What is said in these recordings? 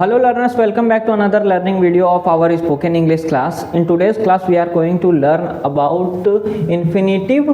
Hello learners, welcome back to another learning video of our spoken English class. In today's class we are going to learn about infinitive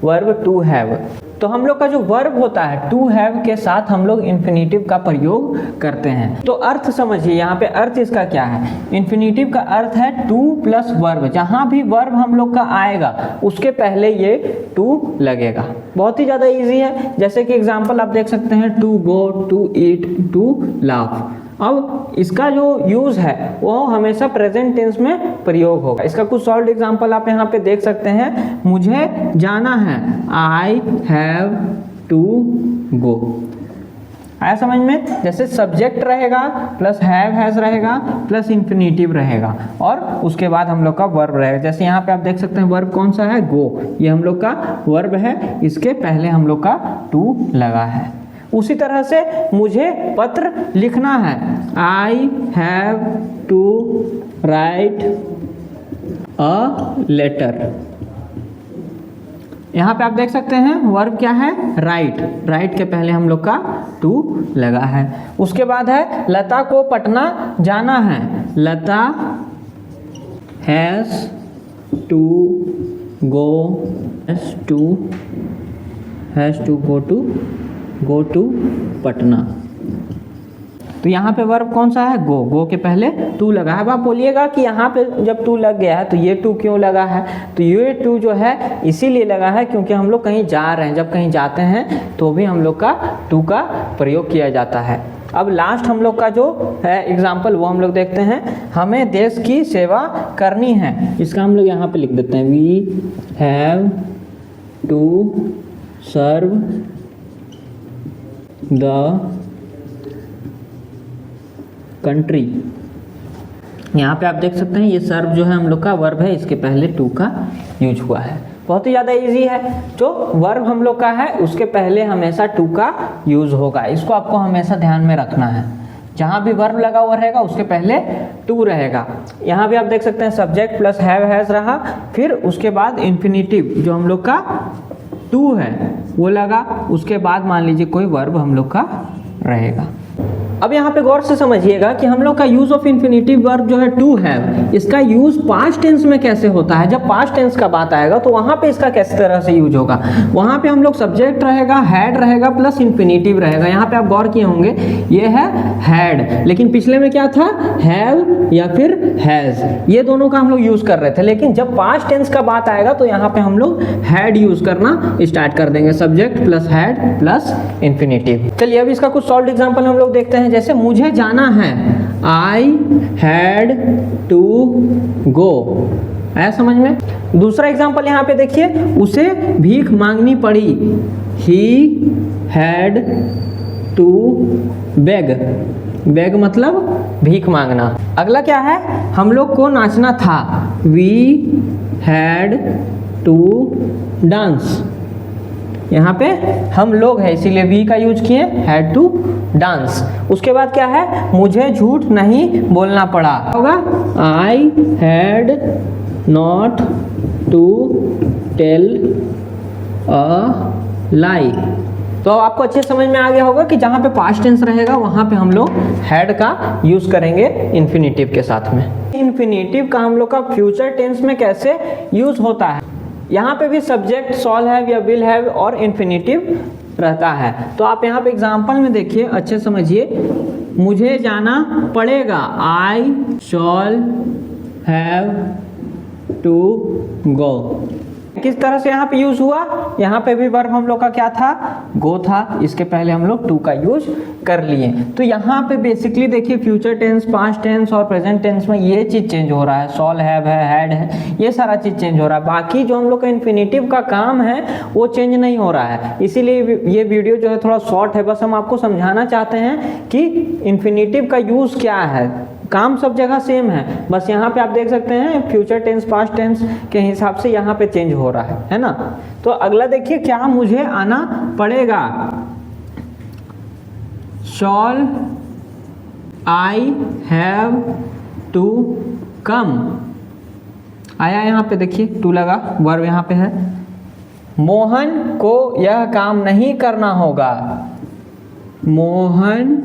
verb to have. तो हम लोग का जो verb होता है to have के साथ हम लोग इन्फिनेटिव का प्रयोग करते हैं। तो अर्थ समझिए, यहाँ पे अर्थ इसका क्या है। इन्फिनेटिव का अर्थ है टू प्लस वर्ब। जहाँ भी वर्ब हम लोग का आएगा उसके पहले ये टू लगेगा। बहुत ही ज़्यादा इजी है। जैसे कि एग्जाम्पल आप देख सकते हैं, to go, to eat, to laugh. अब इसका जो यूज है वो हमेशा प्रेजेंट टेंस में प्रयोग होगा। इसका कुछ सॉल्व एग्जांपल आप यहाँ पे देख सकते हैं। मुझे जाना है, आई हैव टू गो। आया समझ में? जैसे सब्जेक्ट रहेगा प्लस हैव हैज रहेगा प्लस इन्फिनेटिव रहेगा और उसके बाद हम लोग का वर्ब रहेगा। जैसे यहाँ पे आप देख सकते हैं वर्ब कौन सा है, गो। ये हम लोग का वर्ब है, इसके पहले हम लोग का टू लगा है। उसी तरह से मुझे पत्र लिखना है, I have to write a letter. यहाँ पे आप देख सकते हैं वर्ब क्या है, राइट। राइट के पहले हम लोग का टू लगा है। उसके बाद है लता को पटना जाना है, Lata has to go, has to go to Patna. तो यहाँ पे वर्ब कौन सा है, गो। गो के पहले टू लगा है। अब आप बोलिएगा कि यहाँ पे जब टू लग गया है तो ये टू क्यों लगा है। तो ये टू जो है इसीलिए लगा है क्योंकि हम लोग कहीं जा रहे हैं। जब कहीं जाते हैं तो भी हम लोग का टू का प्रयोग किया जाता है। अब लास्ट हम लोग का जो है एग्जाम्पल वो हम लोग देखते हैं। हमें देश की सेवा करनी है, इसका हम लोग यहाँ पे लिख देते हैं, we have to serve the country. यहाँ पे आप देख सकते हैं ये सर्व जो है हम लोग का वर्ब है, इसके पहले टू का यूज हुआ है। बहुत ही ज़्यादा इजी है। जो वर्ब हम लोग का है उसके पहले हमेशा टू का यूज होगा। इसको आपको हमेशा ध्यान में रखना है। जहाँ भी वर्ब लगा हुआ रहेगा उसके पहले टू रहेगा। यहाँ भी आप देख सकते हैं सब्जेक्ट प्लस हैव हैज रहा, फिर उसके बाद इन्फिनेटिव जो हम लोग का टू है वो लगा, उसके बाद मान लीजिए कोई वर्ब हम लोग का रहेगा। अब यहाँ पे गौर से समझिएगा कि हम लोग का यूज ऑफ इन्फिनेटिव वर्ब जो है टू हैव, इसका यूज पास्ट टेंस में कैसे होता है। जब पास्ट टेंस का बात आएगा तो वहाँ पे इसका किस तरह से यूज होगा। वहाँ पे हम लोग सब्जेक्ट रहेगा, हैड रहेगा प्लस इन्फिनेटिव रहेगा। यहाँ पे आप गौर किए होंगे ये है हैड, लेकिन पिछले में क्या था, हैव या फिर हैज। ये दोनों का हम लोग यूज कर रहे थे। लेकिन जब पास्ट टेंस का बात आएगा तो यहाँ पे हम लोग हैड यूज करना स्टार्ट कर देंगे, subject plus had plus infinitive. चलिए अब इसका कुछ सॉल्व एग्जाम्पल हम लोग देखते हैं। जैसे मुझे जाना है, आई हैड टू गो। आया समझ में? दूसरा एग्जांपल यहाँ पे देखिए, उसे भीख मांगनी पड़ी, he had to beg. Beg मतलब भीख मांगना। अगला क्या है, हम लोग को नाचना था, वी हैड टू डांस। यहाँ पे हम लोग है इसीलिए वी का यूज किए, हैड टू डांस। उसके बाद क्या है, मुझे झूठ नहीं बोलना पड़ा, होगा I had not to tell a lie. तो आपको अच्छे समझ में आ गया होगा कि जहाँ पे पास्ट टेंस रहेगा वहाँ पे हम लोग हैड का यूज करेंगे इन्फिनेटिव के साथ में। इन्फिनेटिव का हम लोग का फ्यूचर टेंस में कैसे यूज होता है। यहाँ पे भी सब्जेक्ट शॉल हैव या विल हैव और इन्फिनेटिव रहता है। तो आप यहाँ पे एग्जांपल में देखिए, अच्छे समझिए, मुझे जाना पड़ेगा, आई शॉल हैव टू गो। किस तरह से यहाँ पे यूज हुआ, यहाँ पे भी वर्ब हम लोग का क्या था, गो था। इसके पहले हम लोग टू का यूज कर लिए। तो यहाँ पे बेसिकली देखिए फ्यूचर टेंस, पास्ट टेंस और प्रेजेंट टेंस में ये चीज चेंज हो रहा है। शॉल हैव है, हैड है, ये सारा चीज चेंज हो रहा है। बाकी जो हम लोग का इन्फिनेटिव का काम है वो चेंज नहीं हो रहा है। इसीलिए ये वीडियो जो है थोड़ा शॉर्ट है। बस हम आपको समझाना चाहते हैं कि इन्फिनेटिव का यूज क्या है। काम सब जगह सेम है, बस यहाँ पे आप देख सकते हैं फ्यूचर टेंस पास्ट टेंस के हिसाब से यहाँ पे चेंज हो रहा है ना। तो अगला देखिए, क्या मुझे आना पड़ेगा, shall I have to come. आया यहाँ पे देखिए टू लगा, वर्ब यहाँ पे है। मोहन को यह काम नहीं करना होगा, मोहन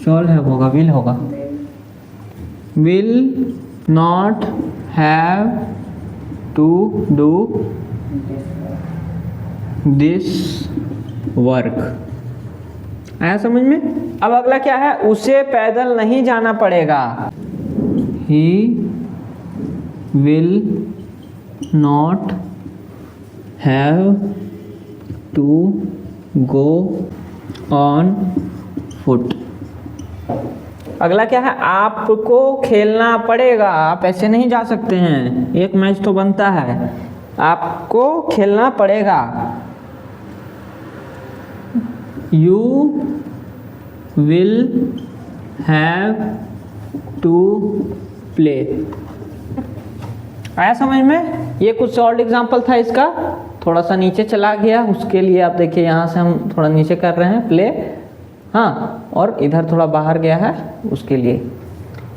शॉल हैव होगा, विल होगा, will not have to do this work. आया समझ में? अब अगला क्या है, उसे पैदल नहीं जाना पड़ेगा। He will not have to go on foot. अगला क्या है, आपको खेलना पड़ेगा, आप ऐसे नहीं जा सकते हैं, एक मैच तो बनता है, आपको खेलना पड़ेगा। You will have to play. आया समझ में? ये कुछ शॉर्ट एग्जाम्पल था इसका, थोड़ा सा नीचे चला गया, उसके लिए आप देखिए यहाँ से हम थोड़ा नीचे कर रहे हैं प्ले, हाँ, और इधर थोड़ा बाहर गया है उसके लिए।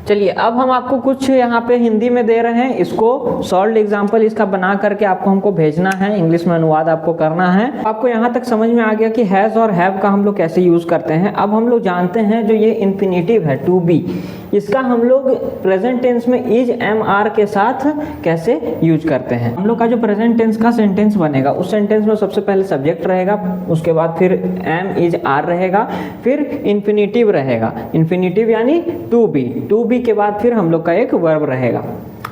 चलिए अब हम आपको कुछ यहाँ पे हिंदी में दे रहे हैं, इसको सॉल्व एग्जाम्पल इसका बना करके आपको हमको भेजना है, इंग्लिश में अनुवाद आपको करना है। आपको यहाँ तक समझ में आ गया कि हैज़ और हैव का हम लोग कैसे यूज़ करते हैं। अब हम लोग जानते हैं जो ये इन्फिनेटिव है टू बी, इसका हम लोग प्रेजेंट टेंस में इज एम आर के साथ कैसे यूज करते हैं। हम लोग का जो प्रेजेंट टेंस का सेंटेंस बनेगा, उस सेंटेंस में सबसे पहले सब्जेक्ट रहेगा, उसके बाद फिर एम इज आर रहेगा, फिर इन्फिनेटिव रहेगा, इन्फिनेटिव यानी टू बी के बाद फिर हम लोग का एक वर्ब रहेगा।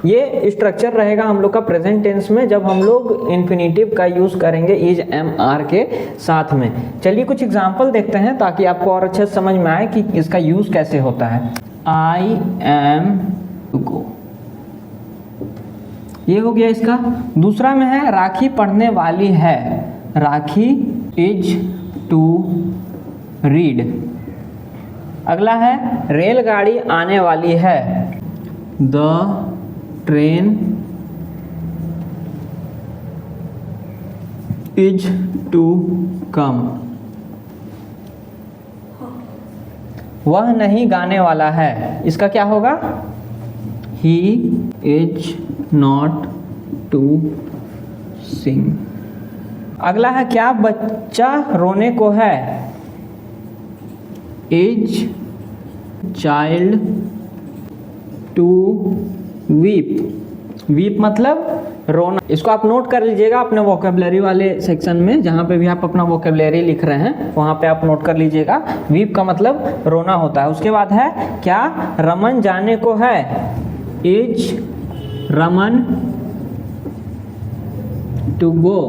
ये स्ट्रक्चर रहेगा हम लोग का प्रेजेंट टेंस में जब हम लोग इन्फिनेटिव का यूज करेंगे इज एम आर के साथ में। चलिए कुछ एग्जांपल देखते हैं ताकि आपको और अच्छे से समझ में आए कि इसका यूज कैसे होता है। आई एम टू गो, ये हो गया इसका। दूसरा में है राखी पढ़ने वाली है, राखी इज टू रीड। अगला है रेलगाड़ी आने वाली है, the train is to come. वह नहीं गाने वाला है, इसका क्या होगा, he is not to sing. अगला है क्या बच्चा रोने को है, is child to weep. Weep मतलब रोना। इसको आप नोट कर लीजिएगा अपने वोकेबलरी वाले सेक्शन में, जहाँ पे भी आप अपना वोकेबलरी लिख रहे हैं वहाँ पे आप नोट कर लीजिएगा। वीप का मतलब रोना होता है। उसके बाद है क्या रमन जाने को है, इज रमन टू गो।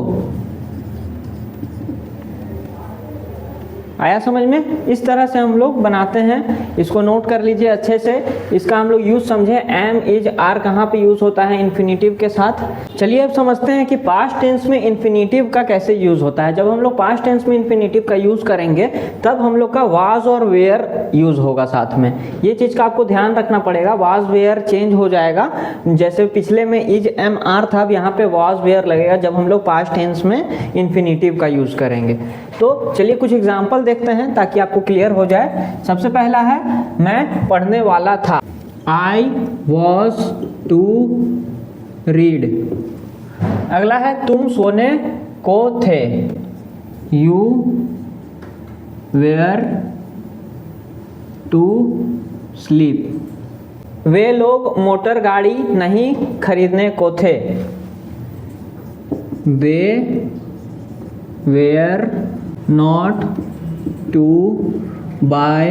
आया समझ में? इस तरह से हम लोग बनाते हैं, इसको नोट कर लीजिए अच्छे से। इसका हम लोग यूज समझे, एम इज आर कहाँ पे यूज होता है इन्फिनेटिव के साथ। चलिए अब समझते हैं कि पास्ट टेंस में इन्फिनेटिव का कैसे यूज होता है। जब हम लोग पास्ट टेंस में इन्फिनेटिव का यूज करेंगे तब हम लोग का वाज और वेयर यूज होगा साथ में। ये चीज का आपको ध्यान रखना पड़ेगा, वाज वेयर चेंज हो जाएगा। जैसे पिछले में इज एम आर था, अब यहाँ पे वाज वेयर लगेगा जब हम लोग पास्ट टेंस में इन्फिनेटिव का यूज करेंगे। तो चलिए कुछ एग्जाम्पल देखते हैं ताकि आपको क्लियर हो जाए। सबसे पहला है मैं पढ़ने वाला था, आई वॉज टू रीड। अगला है तुम सोने को थे, यू वेयर टू स्लीप। वे लोग मोटर गाड़ी नहीं खरीदने को थे, they were not to buy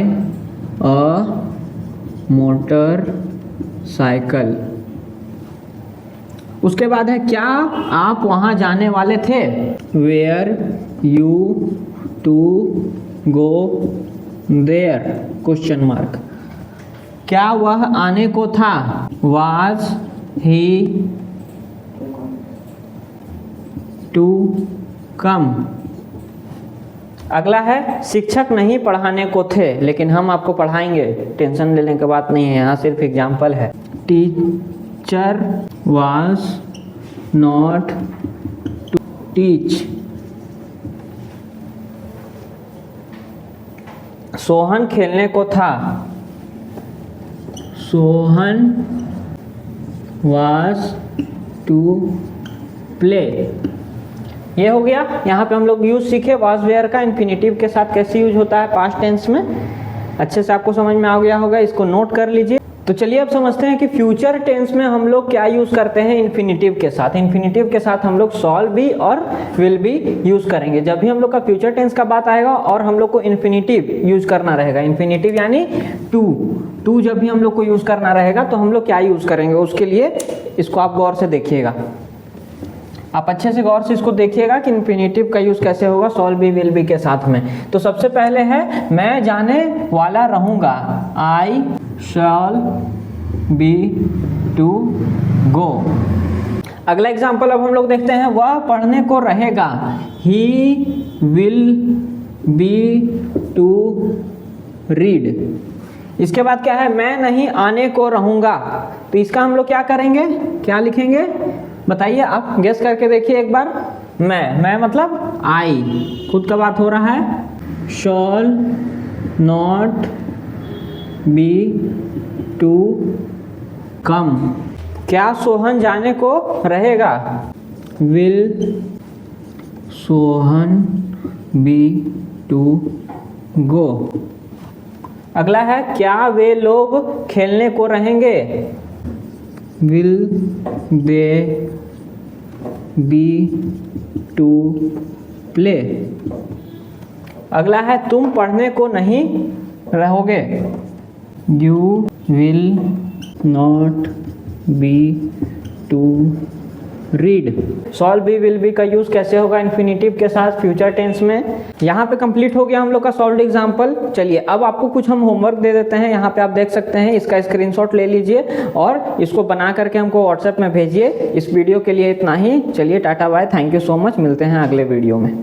a motorcycle. उसके बाद है क्या आप वहाँ जाने वाले थे, were you to go there question mark. क्या वह आने को था, वाज ही टू कम। अगला है शिक्षक नहीं पढ़ाने को थे लेकिन हम आपको पढ़ाएंगे, टेंशन लेने की बात नहीं है, यहाँ सिर्फ एग्जाम्पल है। Teacher was not to teach. Sohan खेलने को था, सोहन वाज टू प्ले। ये हो गया। यहाँ पे हम लोग यूज सीखे वाज वेयर का इन्फिनेटिव के साथ कैसे यूज होता है पास्ट टेंस में। अच्छे से आपको समझ में आ गया होगा, इसको नोट कर लीजिए। तो चलिए अब समझते हैं कि फ्यूचर टेंस में हम लोग क्या यूज़ करते हैं इन्फिनिटिव के साथ। इन्फिनिटिव के साथ हम लोग शॉल बी और विल बी यूज़ करेंगे। जब भी हम लोग का फ्यूचर टेंस का बात आएगा और हम लोग को इन्फिनिटिव यूज़ करना रहेगा, इन्फिनिटिव यानी टू जब भी हम लोग को यूज़ करना रहेगा तो हम लोग क्या यूज़ करेंगे, उसके लिए इसको आप गौर से देखिएगा। आप अच्छे से गौर से इसको देखिएगा कि इन्फिनिटिव का यूज़ कैसे होगा शॉल बी विल बी के साथ में। तो सबसे पहले है मैं जाने वाला रहूँगा, आई शॉल बी टू गो। अगला एग्जाम्पल अब हम लोग देखते हैं, वह पढ़ने को रहेगा, he will be to read. इसके बाद क्या है, मैं नहीं आने को रहूँगा। तो इसका हम लोग क्या करेंगे, क्या लिखेंगे बताइए, आप गेस करके देखिए एक बार। मैं मतलब आई, खुद का बात हो रहा है। Shall not be to come, क्या सोहन जाने को रहेगा, will Sohan be to go. अगला है, क्या वे लोग खेलने को रहेंगे, will they be to play. अगला है, तुम पढ़ने को नहीं रहोगे, you will not be to read. Shall be will be का यूज कैसे होगा इन्फिनिटिव के साथ फ्यूचर टेंस में। यहाँ पे कंप्लीट हो गया हम लोग का सॉल्व्ड एग्जाम्पल। चलिए अब आपको कुछ हम होमवर्क दे देते हैं, यहाँ पे आप देख सकते हैं, इसका स्क्रीनशॉट ले लीजिए और इसको बना करके हमको व्हाट्सएप में भेजिए। इस वीडियो के लिए इतना ही, चलिए tata bye, thank you so much, मिलते हैं अगले वीडियो में।